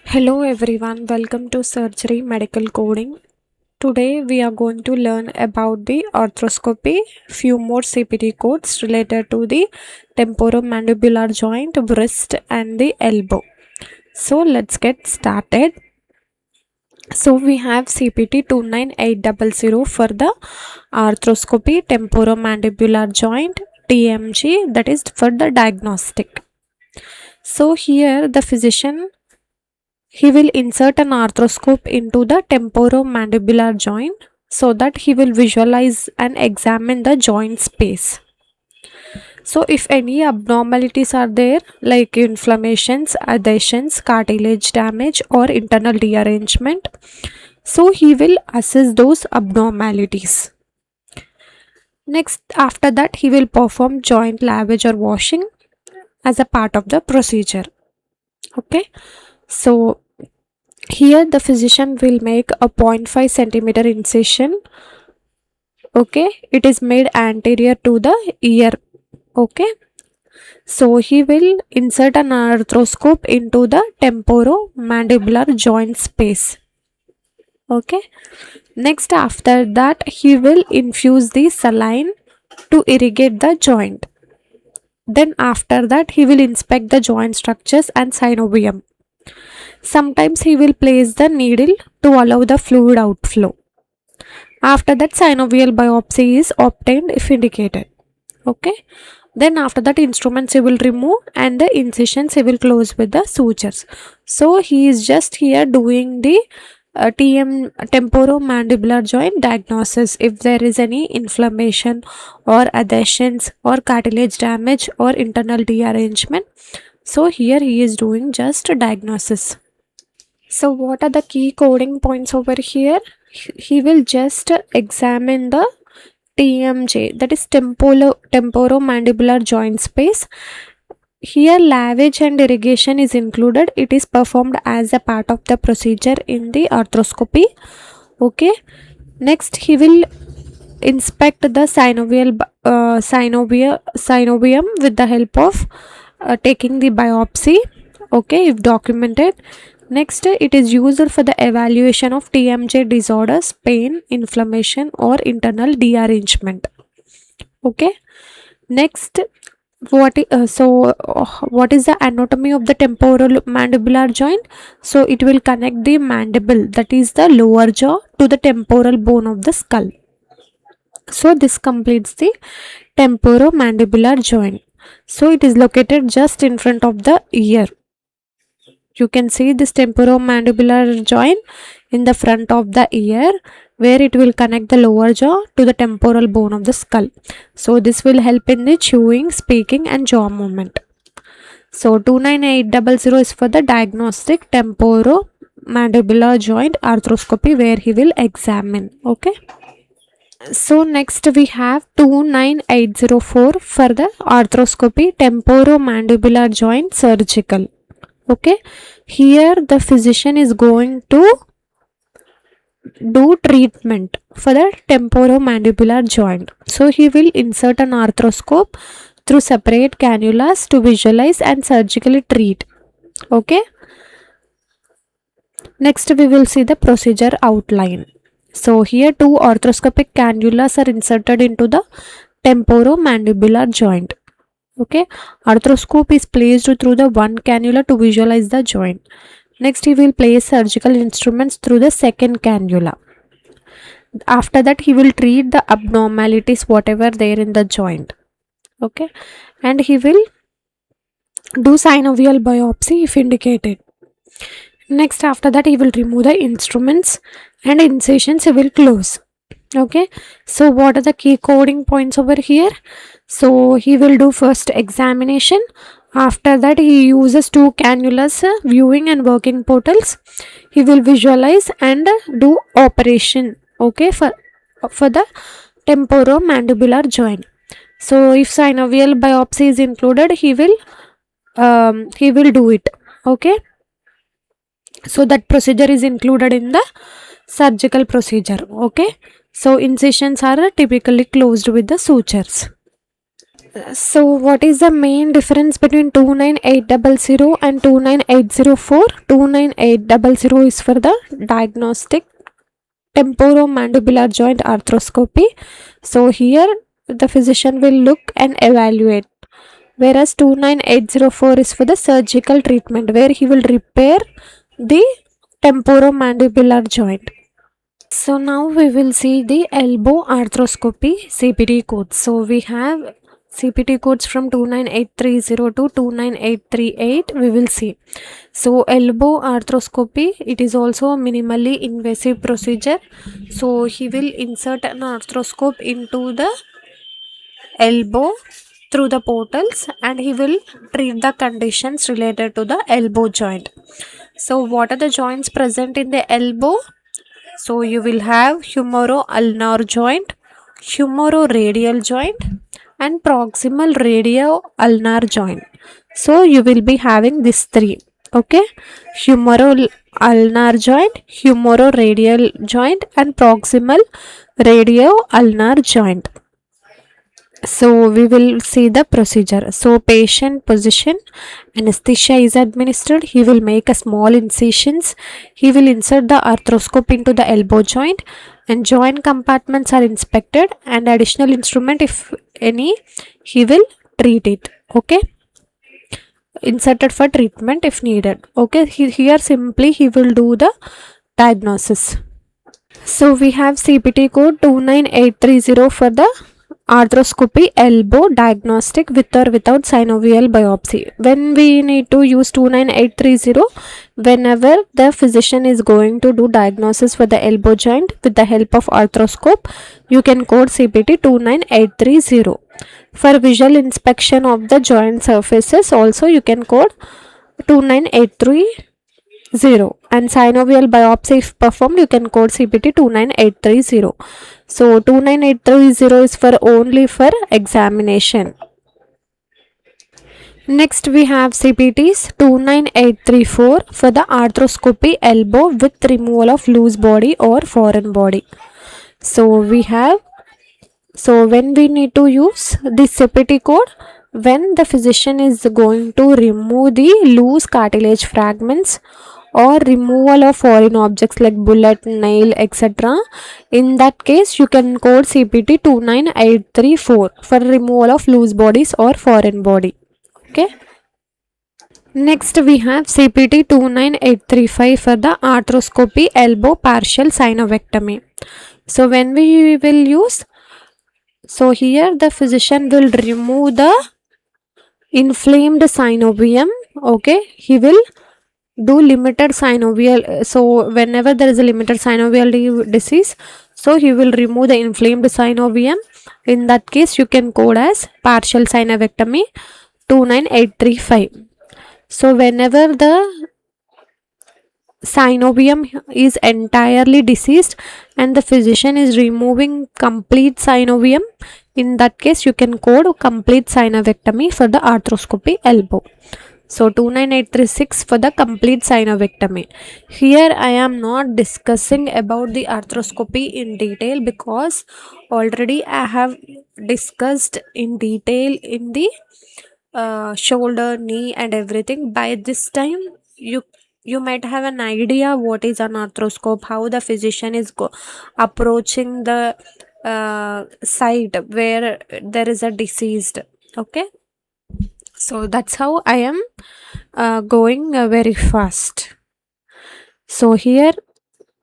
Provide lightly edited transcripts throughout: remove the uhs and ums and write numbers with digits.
Hello everyone, welcome to Surgery Medical Coding. Today we are going to learn about the arthroscopy, few more CPT codes related to the temporomandibular joint, wrist and the elbow. So let's get started. So we have CPT 29800 for the arthroscopy, temporomandibular joint, TMG, that is for the diagnostic. So here the physician, he will insert an arthroscope into the temporomandibular joint so that he will visualize and examine the joint space. So if any abnormalities are there like inflammations, adhesions, cartilage damage or internal rearrangement, so he will assess those abnormalities. Next, after that, he will perform joint lavage or washing as a part of the procedure. Okay, so here the physician will make a 0.5 centimeter incision. Okay, it is made anterior to the ear. Okay, so he will insert an arthroscope into the temporomandibular joint space. Okay, next after that he will infuse the saline to irrigate the joint. Then after that he will inspect the joint structures and synovium. Sometimes he will place the needle to allow the fluid outflow. After that, synovial biopsy is obtained if indicated. Okay. Then after that, instruments he will remove and the incisions he will close with the sutures. So he is just here doing the temporomandibular joint diagnosis. If there is any inflammation or adhesions or cartilage damage or internal rearrangement, so here he is doing just a diagnosis. So what are the key coding points over here? He will just examine the TMJ, that is temporomandibular joint space. Here lavage and irrigation is included. It is performed as a part of the procedure in the arthroscopy. Okay. Next he will inspect the synovium with the help of taking the biopsy. Okay, if documented. Next, it is used for the evaluation of TMJ disorders, pain, inflammation or internal rearrangement. Okay. Next, what is the anatomy of the temporal mandibular joint? So it will connect the mandible, that is the lower jaw, to the temporal bone of the skull. So this completes the temporomandibular joint. So it is located just in front of the ear. You can see this temporomandibular joint in the front of the ear, where it will connect the lower jaw to the temporal bone of the skull. So this will help in the chewing, speaking and jaw movement. So 29800 is for the diagnostic temporomandibular joint arthroscopy, where he will examine. Okay. So next we have 29804 for the arthroscopy temporomandibular joint surgical. Okay, here the physician is going to do treatment for the temporomandibular joint. So he will insert an arthroscope through separate cannulas to visualize and surgically treat. Okay, next we will see the procedure outline. So here two arthroscopic cannulas are inserted into the temporomandibular joint. Okay, arthroscope is placed through the one cannula to visualize the joint. Next he will place surgical instruments through the second cannula. After that he will treat the abnormalities whatever there in the joint. Okay, and he will do synovial biopsy if indicated. Next after that he will remove the instruments and incisions he will close. Okay, so what are the key coding points over here? So he will do first examination. After that he uses two cannulas, viewing and working portals. He will visualize and do operation. Okay, for the temporomandibular joint. So if synovial biopsy is included, he will do it. Okay, so that procedure is included in the surgical procedure. Okay, so incisions are typically closed with the sutures. So what is the main difference between 29800 and 29804? 29800 is for the diagnostic temporomandibular joint arthroscopy. So here the physician will look and evaluate, whereas 29804 is for the surgical treatment where he will repair the temporomandibular joint. So now we will see the elbow arthroscopy CPT codes. So we have CPT codes from 29830 to 29838 we will see. So elbow arthroscopy, it is also a minimally invasive procedure. So he will insert an arthroscope into the elbow through the portals and he will treat the conditions related to the elbow joint. So what are the joints present in the elbow? So you will have humero-ulnar joint, humero-radial joint and proximal radio-ulnar joint. So you will be having these three. Okay, humero-ulnar joint, humero-radial joint and proximal radio-ulnar joint. So we will see the procedure. So patient position, anesthesia is administered. He will make a small incisions. He will insert the arthroscope into the elbow joint and joint compartments are inspected and additional instrument if any he will treat it. Okay, inserted for treatment if needed. Okay, here simply he will do the diagnosis. So we have CPT code 29830 for the arthroscopy elbow diagnostic with or without synovial biopsy. When we need to use 29830, whenever the physician is going to do diagnosis for the elbow joint with the help of arthroscope, you can code CPT 29830. For visual inspection of the joint surfaces also you can code 29830. And synovial biopsy if performed you can code CPT 29830. So 29830 is for only for examination. Next we have CPTs 29834 for the arthroscopy elbow with removal of loose body or foreign body. So we have, so when we need to use this CPT code, when the physician is going to remove the loose cartilage fragments or removal of foreign objects like bullet, nail, etc. In that case you can code CPT 29834 for removal of loose bodies or foreign body. Okay. Next we have CPT 29835 for the arthroscopy elbow partial synovectomy. So when we will use, so here the physician will remove the inflamed synovium. Okay, he will do limited synovial. So whenever there is a limited synovial disease, so he will remove the inflamed synovium. In that case you can code as partial synovectomy 29835. So whenever the synovium is entirely diseased and the physician is removing complete synovium, in that case you can code complete synovectomy for the arthroscopy elbow. So 29836 for the complete synovectomy. Here I am not discussing about the arthroscopy in detail because already I have discussed in detail in the shoulder, knee and everything. By this time you might have an idea what is an arthroscope, how the physician is approaching the site where there is a deceased. Okay, so that's how I am going very fast. So here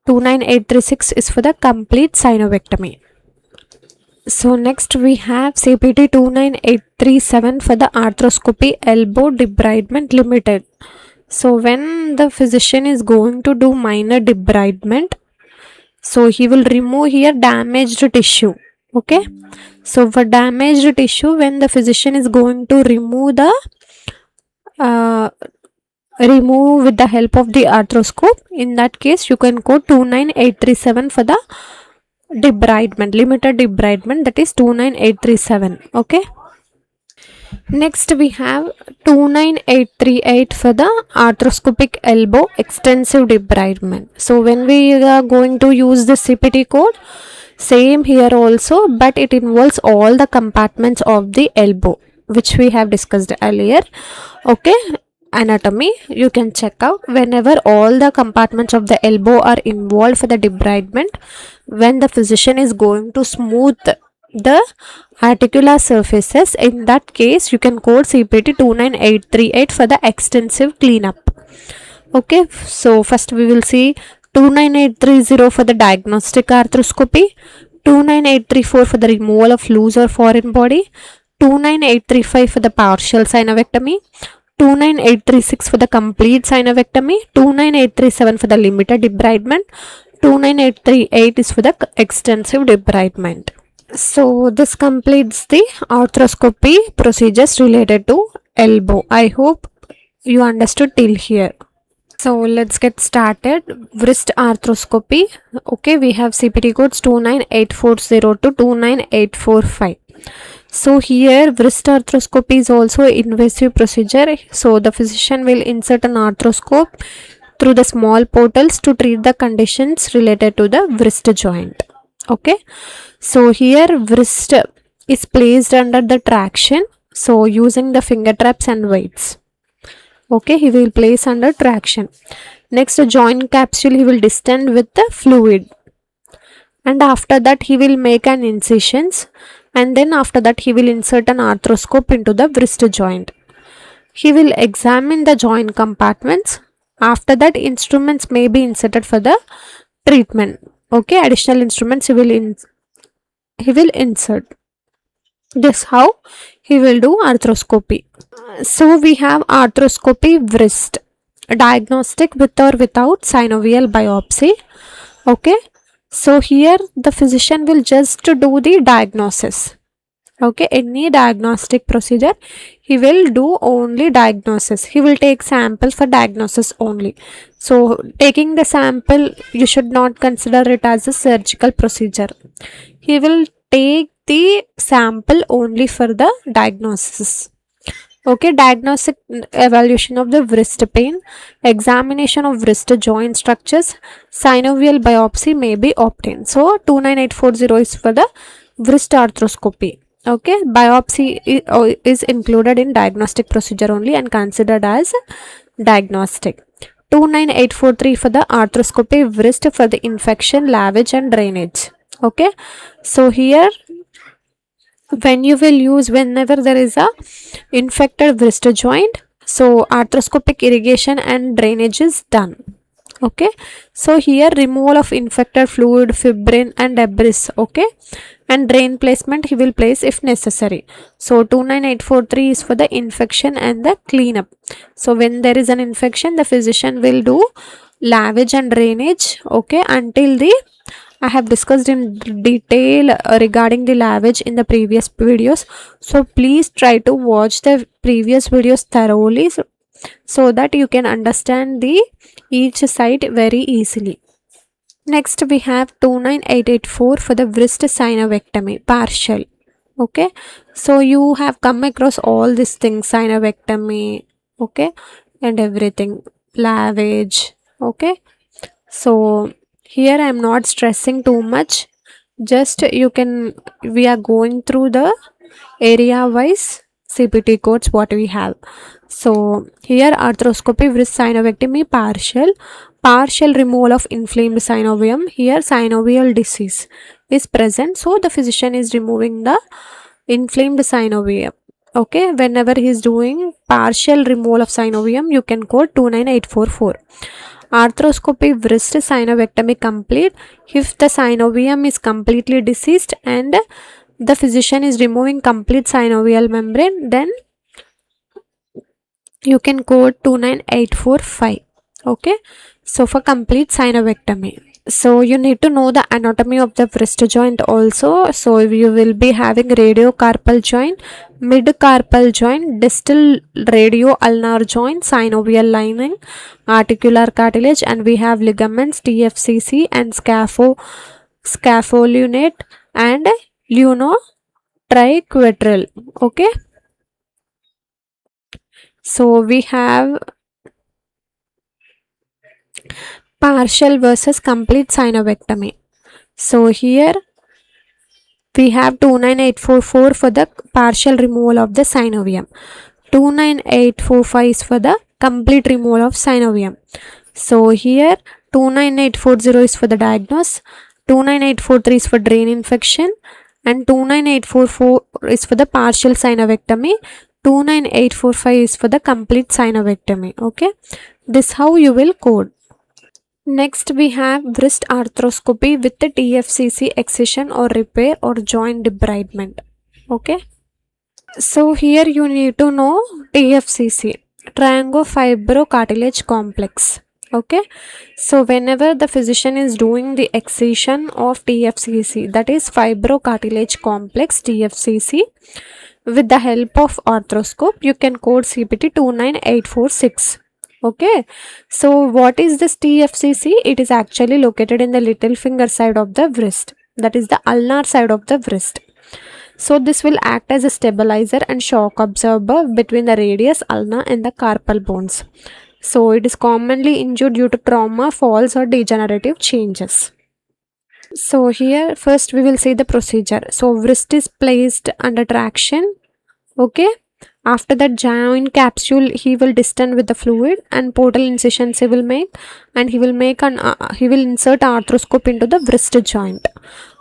29836 is for the complete synovectomy. So next we have CPT 29837 for the arthroscopy elbow debridement limited. So when the physician is going to do minor debridement, so he will remove here damaged tissue. Okay, so for damaged tissue, when the physician is going to remove the remove with the help of the arthroscope, in that case you can code 29837 for the debridement, limited debridement, that is 29837. Okay, next we have 29838 for the arthroscopic elbow extensive debridement. So when we are going to use the CPT code, same here also, but it involves all the compartments of the elbow. which we have discussed earlier. Okay, anatomy you can check out whenever all the compartments of the elbow are involved for the debridement. When the physician is going to smooth the articular surfaces, in that case you can code CPT 29838 for the extensive cleanup. Okay, so first we will see 29830 for the diagnostic arthroscopy, 29834 for the removal of loose or foreign body, 29835 for the partial synovectomy, 29836 for the complete synovectomy, 29837 for the limited debridement, 29838 is for the extensive debridement. So this completes the arthroscopy procedures related to elbow. I hope you understood till here. So let's get started. Wrist arthroscopy. Okay, we have CPT codes 29840 to 29845. So here wrist arthroscopy is also invasive procedure. So the physician will insert an arthroscope through the small portals to treat the conditions related to the wrist joint. Okay, so here wrist is placed under the traction, so using the finger traps and weights. Okay, he will place under traction. Next, a joint capsule he will distend with the fluid, and after that he will make an incisions, and then after that he will insert an arthroscope into the wrist joint. He will examine the joint compartments. After that, instruments may be inserted for the treatment. Okay, additional instruments he will insert. This how he will do arthroscopy. So we have arthroscopy wrist, diagnostic with or without synovial biopsy. Okay, so here the physician will just do the diagnosis. Okay, any diagnostic procedure he will do only diagnosis. He will take sample for diagnosis only. So taking the sample, you should not consider it as a surgical procedure. He will take the sample only for the diagnosis. Okay, diagnostic evaluation of the wrist pain, examination of wrist joint structures, synovial biopsy may be obtained. So 29840 is for the wrist arthroscopy. Okay, biopsy is included in diagnostic procedure only and considered as diagnostic. 29843 for the arthroscopy wrist for the infection, lavage and drainage. Okay, so here when you will use whenever there is a infected wrist joint, so arthroscopic irrigation and drainage is done. Okay, so here removal of infected fluid, fibrin and debris. Okay, and drain placement he will place if necessary. So 29843 is for the infection and the cleanup. So when there is an infection, the physician will do lavage and drainage. Okay, until the I have discussed in detail regarding the lavage in the previous videos. So please try to watch the previous videos thoroughly, so that you can understand the each side very easily. Next we have 29884 for the wrist synovectomy partial. Okay, so you have come across all these things, synovectomy, okay, and everything, lavage. Okay, so here I am not stressing too much, just you can, we are going through the area wise CPT codes what we have. So here arthroscopy wrist synovectomy partial removal of inflamed synovium. Here synovial disease is present, so the physician is removing the inflamed synovium. Okay, whenever he is doing partial removal of synovium, you can code 29844. Arthroscopy wrist synovectomy complete if the synovium is completely deceased and the physician is removing complete synovial membrane, then you can code 29845. Okay, so for complete synovectomy, so you need to know the anatomy of the wrist joint also. So you will be having radiocarpal joint, mid-carpal joint, distal radio-ulnar joint, synovial lining, articular cartilage, and we have ligaments TFCC and scapholunate and lunotriquetral. Okay, so we have partial versus complete synovectomy. So here we have 29844 for the partial removal of the synovium. 29845 is for the complete removal of synovium. So here 29840 is for the diagnose, 29843 is for drain infection, and 29844 is for the partial synovectomy, 29845 is for the complete synovectomy. Okay, this how you will code. Next we have wrist arthroscopy with the TFCC excision or repair or joint debridement. Okay, so here you need to know TFCC, triangofibrocartilage complex. Okay, so whenever the physician is doing the excision of TFCC, that is fibrocartilage complex TFCC, with the help of arthroscope, you can code CPT 29846. Okay, so what is this TFCC? It is actually located in the little finger side of the wrist, that is the ulnar side of the wrist. So this will act as a stabilizer and shock absorber between the radius, ulna and the carpal bones. So it is commonly injured due to trauma, falls or degenerative changes. So here first we will see the procedure. So wrist is placed under traction. Okay, after that joint capsule he will distend with the fluid and portal incisions he will make, and he will insert arthroscope into the wrist joint.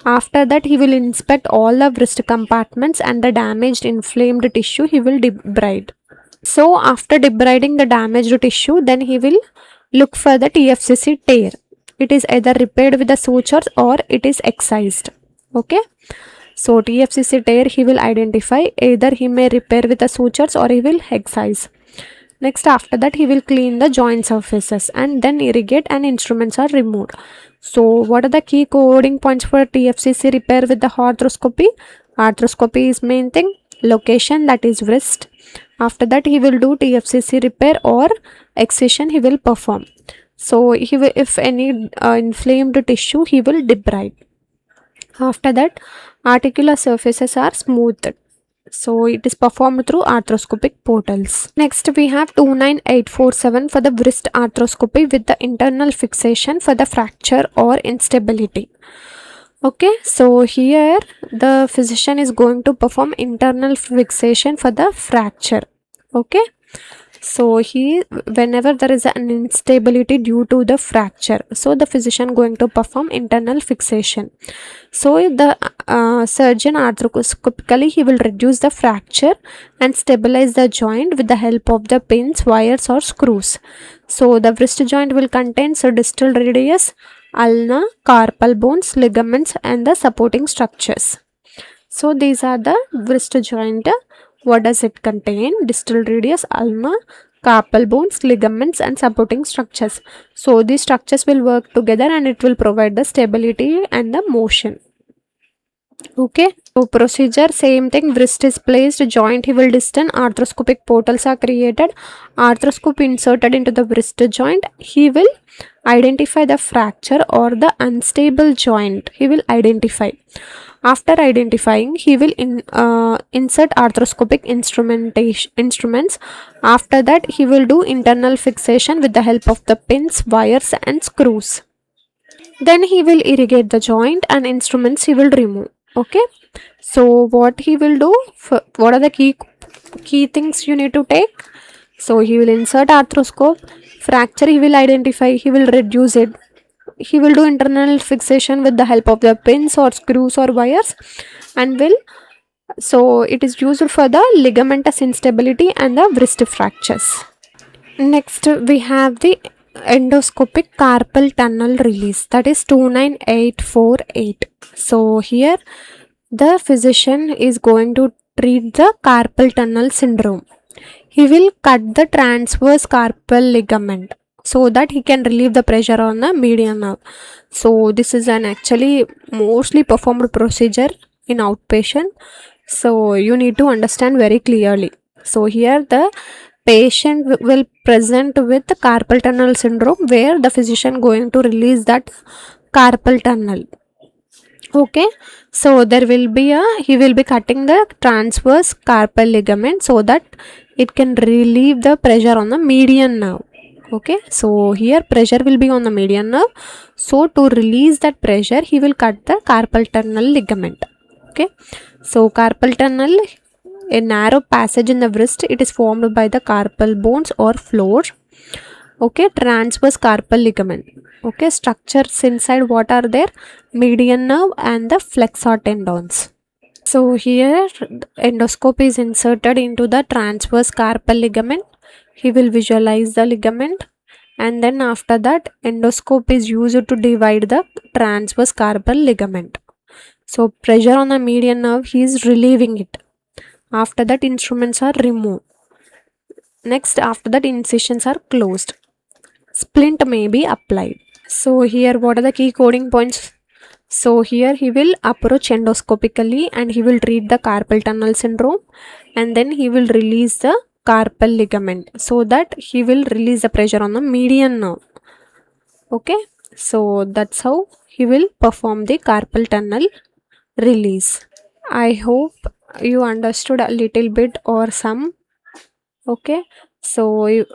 After that he will inspect all the wrist compartments and the damaged inflamed tissue he will debride. So after debriding the damaged tissue, then he will look for the TFCC tear. It is either repaired with the sutures or it is excised. Okay, so TFCC tear he will identify, either he may repair with the sutures or he will excise. Next, after that he will clean the joint surfaces and then irrigate and instruments are removed. So what are the key coding points for TFCC repair with the arthroscopy? Arthroscopy is main thing, location that is wrist. After that he will do TFCC repair or excision he will perform. So he will, if any inflamed tissue he will debride. After that articular surfaces are smoothed. So it is performed through arthroscopic portals. Next we have 29847 for the wrist arthroscopy with the internal fixation for the fracture or instability. Okay, so here the physician is going to perform internal fixation for the fracture. Okay, so whenever there is an instability due to the fracture, so the physician going to perform internal fixation. So the surgeon arthroscopically he will reduce the fracture and stabilize the joint with the help of the pins, wires or screws. So the wrist joint will contain distal radius, ulna, carpal bones, ligaments and the supporting structures. So these are the wrist joint. What does it contain? Distal radius, ulna, carpal bones, ligaments and supporting structures. So these structures will work together and it will provide the stability and the motion. Okay, so procedure same thing, wrist is placed, joint he will distend, arthroscopic portals are created, arthroscope inserted into the wrist joint, he will identify the fracture or the unstable joint, he will identify. After identifying, he will insert arthroscopic instruments. After that he will do internal fixation with the help of the pins, wires and screws. Then he will irrigate the joint and instruments he will remove. Okay, so what he will do, what are the key things you need to take? So he will insert arthroscope, fracture he will identify, he will reduce it, he will do internal fixation with the help of the pins or screws or wires, and so it is used for the ligamentous instability and the wrist fractures. Next we have the endoscopic carpal tunnel release, that is 29848. So here the physician is going to treat the carpal tunnel syndrome. He will cut the transverse carpal ligament so that he can relieve the pressure on the median nerve. So this is an actually mostly performed procedure in outpatient. So you need to understand very clearly. So here the patient will present with the carpal tunnel syndrome where the physician going to release that carpal tunnel. Okay, so there will be he will be cutting the transverse carpal ligament so that it can relieve the pressure on the median nerve. Okay, so here pressure will be on the median nerve, so to release that pressure he will cut the carpal tunnel ligament. Okay, so carpal tunnel, a narrow passage in the wrist, it is formed by the carpal bones or floor. Okay, transverse carpal ligament. Okay, structures inside what are there? Median nerve and the flexor tendons. So here endoscope is inserted into the transverse carpal ligament. He will visualize the ligament, and then after that endoscope is used to divide the transverse carpal ligament. So pressure on the median nerve, he is relieving it. After that instruments are removed. Next, after that incisions are closed. Splint may be applied. So here what are the key coding points? So here he will approach endoscopically and he will treat the carpal tunnel syndrome, and then he will release the carpal ligament so that he will release the pressure on the median nerve. Okay, so that's how he will perform the carpal tunnel release. I hope you understood a little bit or some. Okay, so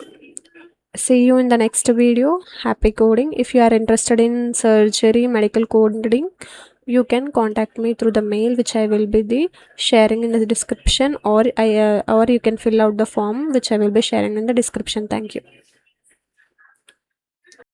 see you in the next video. Happy coding. If you are interested in surgery medical coding, you can contact me through the mail which I will be sharing in the description, or you can fill out the form which I will be sharing in the description. Thank you.